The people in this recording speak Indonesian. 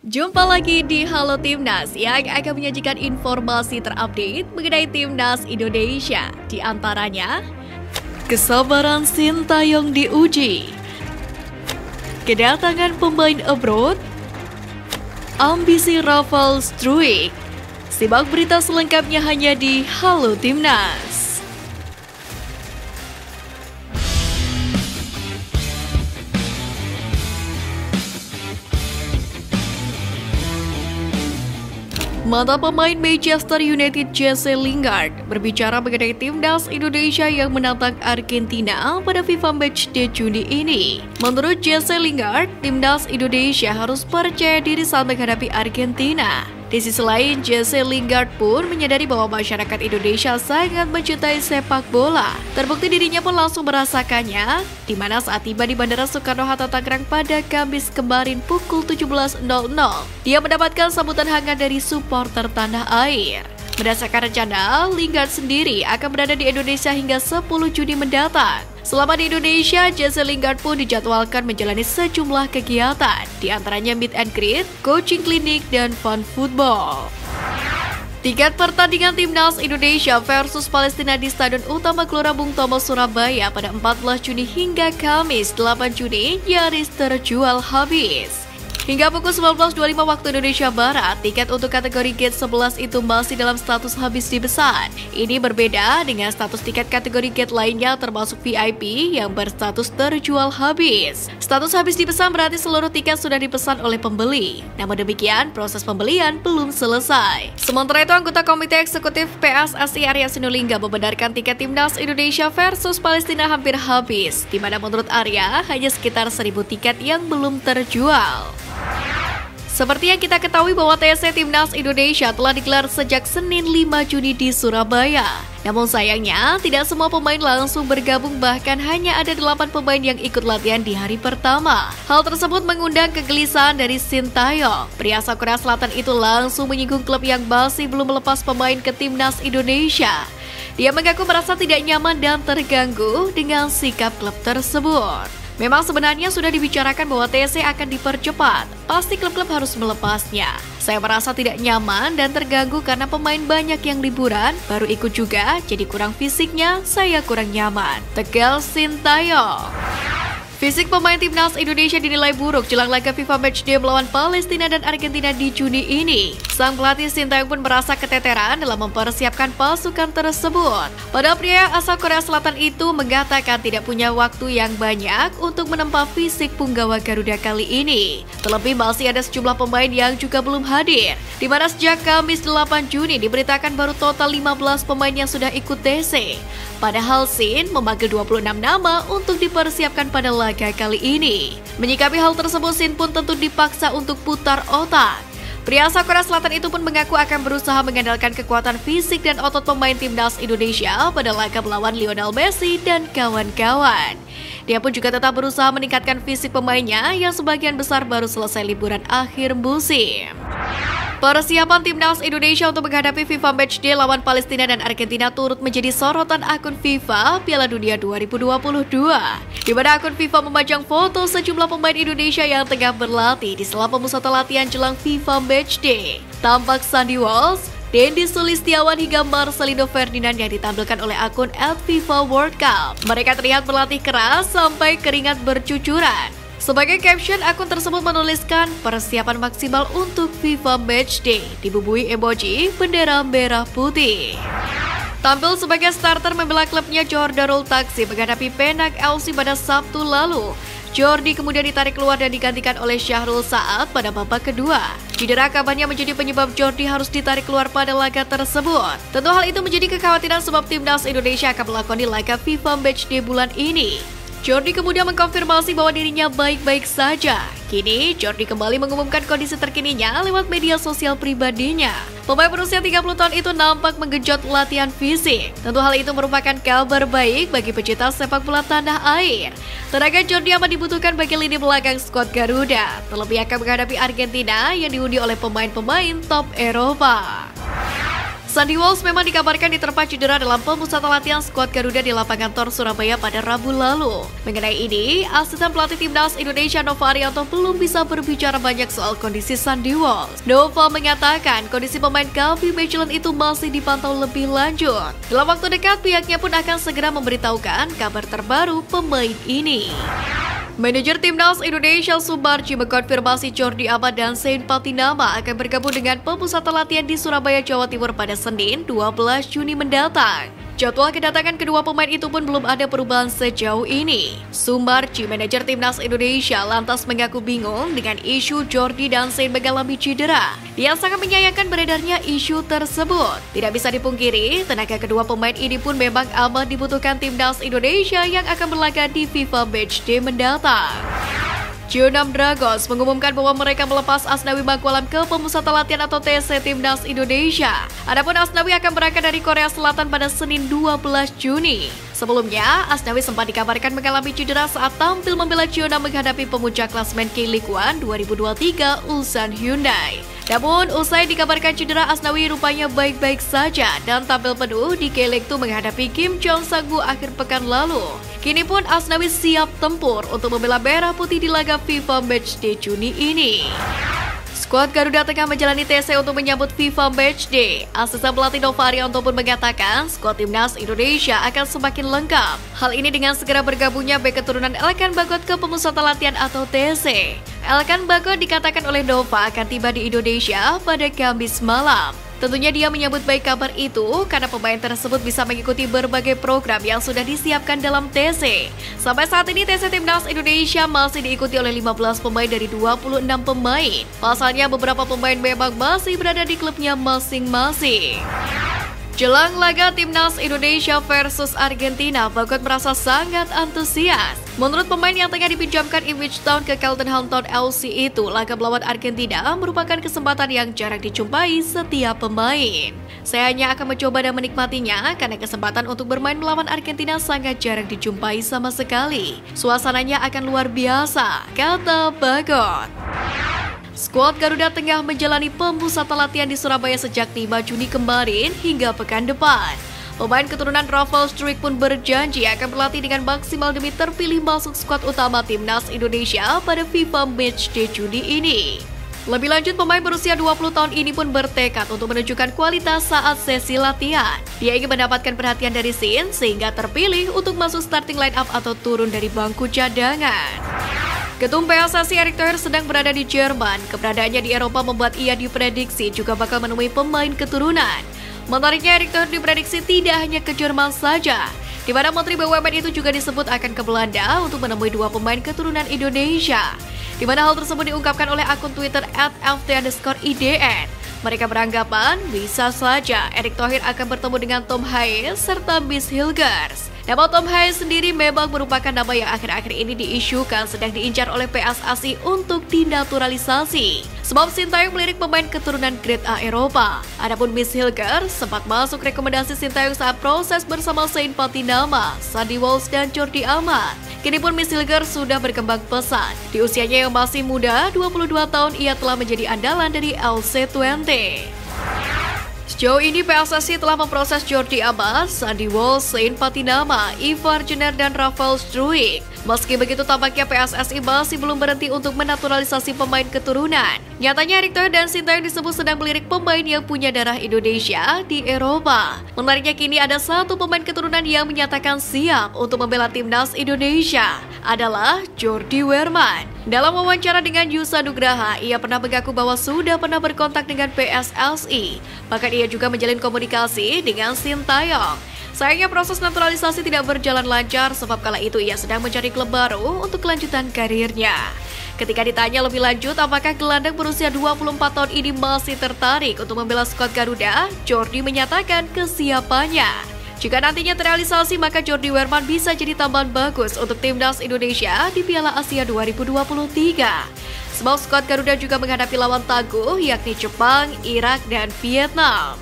Jumpa lagi di Halo Timnas yang akan menyajikan informasi terupdate mengenai Timnas Indonesia. Di antaranya, kesabaran Sintayong diuji, kedatangan pemain abroad, ambisi Rafael Struijk. Simak berita selengkapnya hanya di Halo Timnas. Mantan pemain Manchester United Jesse Lingard berbicara mengenai Timnas Indonesia yang menantang Argentina pada FIFA Matchday Juni ini. Menurut Jesse Lingard, Timnas Indonesia harus percaya diri saat menghadapi Argentina. Di sisi lain, Jesse Lingard pun menyadari bahwa masyarakat Indonesia sangat mencintai sepak bola. Terbukti dirinya pun langsung merasakannya, di mana saat tiba di Bandara Soekarno-Hatta Tangerang pada Kamis kemarin pukul 17.00, dia mendapatkan sambutan hangat dari supporter tanah air. Berdasarkan rencana, Lingard sendiri akan berada di Indonesia hingga 10 Juni mendatang. Selama di Indonesia, Jesse Lingard pun dijadwalkan menjalani sejumlah kegiatan, di antaranya meet and greet, coaching klinik, dan fun football. Tiket pertandingan Timnas Indonesia versus Palestina di Stadion Utama Gelora Bung Tomo, Surabaya pada 14 Juni hingga Kamis 8 Juni nyaris terjual habis. Hingga pukul 19.25 waktu Indonesia Barat, tiket untuk kategori Gate 11 itu masih dalam status habis dipesan. Ini berbeda dengan status tiket kategori Gate lainnya termasuk VIP yang berstatus terjual habis. Status habis dipesan berarti seluruh tiket sudah dipesan oleh pembeli. Namun demikian, proses pembelian belum selesai. Sementara itu, anggota Komite Eksekutif PSSI Arya Sinulinga membenarkan tiket Timnas Indonesia versus Palestina hampir habis, di mana menurut Arya hanya sekitar 1.000 tiket yang belum terjual. Seperti yang kita ketahui bahwa TC Timnas Indonesia telah digelar sejak Senin 5 Juni di Surabaya. Namun sayangnya, tidak semua pemain langsung bergabung, bahkan hanya ada 8 pemain yang ikut latihan di hari pertama. Hal tersebut mengundang kegelisahan dari Sintayong. Pria asal Korea Selatan itu langsung menyinggung klub yang masih belum melepas pemain ke Timnas Indonesia. Dia mengaku merasa tidak nyaman dan terganggu dengan sikap klub tersebut. Memang sebenarnya sudah dibicarakan bahwa TC akan dipercepat, pasti klub-klub harus melepasnya. Saya merasa tidak nyaman dan terganggu karena pemain banyak yang liburan, baru ikut juga, jadi kurang fisiknya, saya kurang nyaman. Tegal Sintayong. Fisik pemain Timnas Indonesia dinilai buruk jelang laga FIFA Matchday melawan Palestina dan Argentina di Juni ini. Sang pelatih Sintayong pun merasa keteteran dalam mempersiapkan pasukan tersebut. Padahal pria asal Korea Selatan itu mengatakan tidak punya waktu yang banyak untuk menempa fisik punggawa Garuda kali ini. Terlebih masih ada sejumlah pemain yang juga belum hadir, di mana sejak Kamis 8 Juni diberitakan baru total 15 pemain yang sudah ikut TC. Padahal Sin memanggil 26 nama untuk dipersiapkan pada laga kali ini. Menyikapi hal tersebut, Sin pun tentu dipaksa untuk putar otak. Pria asal Korea Selatan itu pun mengaku akan berusaha mengandalkan kekuatan fisik dan otot pemain Timnas Indonesia pada laga melawan Lionel Messi dan kawan-kawan. Dia pun juga tetap berusaha meningkatkan fisik pemainnya yang sebagian besar baru selesai liburan akhir musim. Persiapan Timnas Indonesia untuk menghadapi FIFA Matchday lawan Palestina dan Argentina turut menjadi sorotan akun FIFA Piala Dunia 2022. Di mana akun FIFA memajang foto sejumlah pemain Indonesia yang tengah berlatih di sela pemusatan latihan jelang FIFA Matchday. Tampak Sandy Walsh, Dendi Sulistiawan hingga Marcelino Ferdinand yang ditampilkan oleh akun @FIFA_World_Cup. Mereka terlihat berlatih keras sampai keringat bercucuran. Sebagai caption, akun tersebut menuliskan persiapan maksimal untuk FIFA Matchday, dibubuhi emoji bendera merah putih. Tampil sebagai starter membela klubnya, Jordanul Taksi menghadapi Penak FC pada Sabtu lalu. Jordi kemudian ditarik keluar dan digantikan oleh Syahrul Saad pada babak kedua. Cedera kabarnya menjadi penyebab Jordi harus ditarik keluar pada laga tersebut. Tentu hal itu menjadi kekhawatiran sebab Timnas Indonesia akan melakoni laga FIFA Matchday bulan ini. Jordi kemudian mengkonfirmasi bahwa dirinya baik-baik saja. Kini, Jordi kembali mengumumkan kondisi terkininya lewat media sosial pribadinya. Pemain berusia 30 tahun itu nampak menggenjot latihan fisik. Tentu hal itu merupakan kabar baik bagi pecinta sepak bola tanah air. Tenaga Jordi amat dibutuhkan bagi lini belakang skuad Garuda. Terlebih akan menghadapi Argentina yang diundi oleh pemain-pemain top Eropa. Sandy Walsh memang dikabarkan diterpa cedera dalam pemusatan latihan skuad Garuda di lapangan Tor Surabaya pada Rabu lalu. Mengenai ini, asisten pelatih timnas Indonesia Nova Arianto belum bisa berbicara banyak soal kondisi Sandy Walsh. Nova mengatakan kondisi pemain Kevin Michelin itu masih dipantau lebih lanjut. Dalam waktu dekat, pihaknya pun akan segera memberitahukan kabar terbaru pemain ini. Manajer Timnas Indonesia Sumarji mengkonfirmasi Jordi Amat dan Zain Patinama akan bergabung dengan pemusatan latihan di Surabaya, Jawa Timur pada Senin 12 Juni mendatang. Jadwal kedatangan kedua pemain itu pun belum ada perubahan sejauh ini. Sumarji, manajer Timnas Indonesia, lantas mengaku bingung dengan isu Jordi dan Zain mengalami cedera. Dia sangat menyayangkan beredarnya isu tersebut. Tidak bisa dipungkiri, tenaga kedua pemain ini pun memang amat dibutuhkan Timnas Indonesia yang akan berlaga di FIFA Matchday mendatang. Jeonnam Dragons mengumumkan bahwa mereka melepas Asnawi Mangkualam ke pemusatan latihan atau TC Timnas Indonesia. Adapun Asnawi akan berangkat dari Korea Selatan pada Senin 12 Juni. Sebelumnya, Asnawi sempat dikabarkan mengalami cedera saat tampil membela Jeonnam menghadapi pemuncak klasemen K-League 1 2023 Ulsan Hyundai. Namun, usai dikabarkan cedera, Asnawi rupanya baik-baik saja dan tampil penuh di K-League 2 menghadapi Kim Jong-sagu akhir pekan lalu. Kini pun Asnawi siap tempur untuk membela merah putih di laga FIFA Matchday Juni ini. Skuad Garuda tengah menjalani TC untuk menyambut FIFA Matchday. Asisten pelatih Nova Arianto pun mengatakan skuad Timnas Indonesia akan semakin lengkap. Hal ini dengan segera bergabungnya bek keturunan Elkan Bagot ke pemusatan latihan atau TC. Elkan Bagot dikatakan oleh Nova akan tiba di Indonesia pada Kamis malam. Tentunya dia menyambut baik kabar itu karena pemain tersebut bisa mengikuti berbagai program yang sudah disiapkan dalam TC. Sampai saat ini TC Timnas Indonesia masih diikuti oleh 15 pemain dari 26 pemain. Pasalnya beberapa pemain memang masih berada di klubnya masing-masing. Jelang laga Timnas Indonesia versus Argentina, Bagot merasa sangat antusias. Menurut pemain yang tengah dipinjamkan Ipswich Town ke Cheltenham FC itu, laga melawan Argentina merupakan kesempatan yang jarang dijumpai setiap pemain. Saya hanya akan mencoba dan menikmatinya karena kesempatan untuk bermain melawan Argentina sangat jarang dijumpai sama sekali. Suasananya akan luar biasa, kata Bagot. Skuad Garuda tengah menjalani pemusatan latihan di Surabaya sejak 5 Juni kemarin hingga pekan depan. Pemain keturunan Rafael Struijk pun berjanji akan berlatih dengan maksimal demi terpilih masuk skuad utama Timnas Indonesia pada FIFA Matchday Juni ini. Lebih lanjut, pemain berusia 20 tahun ini pun bertekad untuk menunjukkan kualitas saat sesi latihan. Dia ingin mendapatkan perhatian dari Zain sehingga terpilih untuk masuk starting line up atau turun dari bangku cadangan. Ketum PSSI Erick Thohir sedang berada di Jerman. Keberadaannya di Eropa membuat ia diprediksi juga bakal menemui pemain keturunan. Menariknya, Erick Thohir diprediksi tidak hanya ke Jerman saja, di mana Menteri BUMN itu juga disebut akan ke Belanda untuk menemui dua pemain keturunan Indonesia. Di mana hal tersebut diungkapkan oleh akun Twitter @ft_idn. Mereka beranggapan bisa saja Erick Thohir akan bertemu dengan Tom Hayes serta Miss Hilgers. Nama Tom Hayes sendiri memang merupakan nama yang akhir-akhir ini diisukan sedang diincar oleh PSSI untuk dinaturalisasi. Sebab Sintayong melirik pemain keturunan Grade A Eropa. Adapun Miss Hilgers sempat masuk rekomendasi Sintayong saat proses bersama Zain Patinama, Sandy Walsh dan Jordi Amat. Kini pun Miss Hilgers sudah berkembang pesat. Di usianya yang masih muda, 22 tahun, ia telah menjadi andalan dari LC20. Sejauh ini PSSI telah memproses Jordi Amat, Sandy Walsh, Zain Patinama, Ivar Jenner, dan Rafael Struijk. Meski begitu, tampaknya PSSI masih belum berhenti untuk menaturalisasi pemain keturunan. Nyatanya Erick Thohir dan Sintayong disebut sedang melirik pemain yang punya darah Indonesia di Eropa. Menariknya, kini ada satu pemain keturunan yang menyatakan siap untuk membela Timnas Indonesia, adalah Jordi Wehrman. Dalam wawancara dengan Yusa Nugraha, ia pernah mengaku bahwa sudah pernah berkontak dengan PSSI. Bahkan ia juga menjalin komunikasi dengan Sintayong. Sayangnya proses naturalisasi tidak berjalan lancar sebab kala itu ia sedang mencari klub baru untuk kelanjutan karirnya. Ketika ditanya lebih lanjut apakah gelandang berusia 24 tahun ini masih tertarik untuk membela skuad Garuda, Jordi menyatakan kesiapannya. Jika nantinya terrealisasi, maka Jordi Wehrman bisa jadi tambahan bagus untuk Timnas Indonesia di Piala Asia 2023. Sebab skuad Garuda juga menghadapi lawan tangguh yakni Jepang, Irak, dan Vietnam.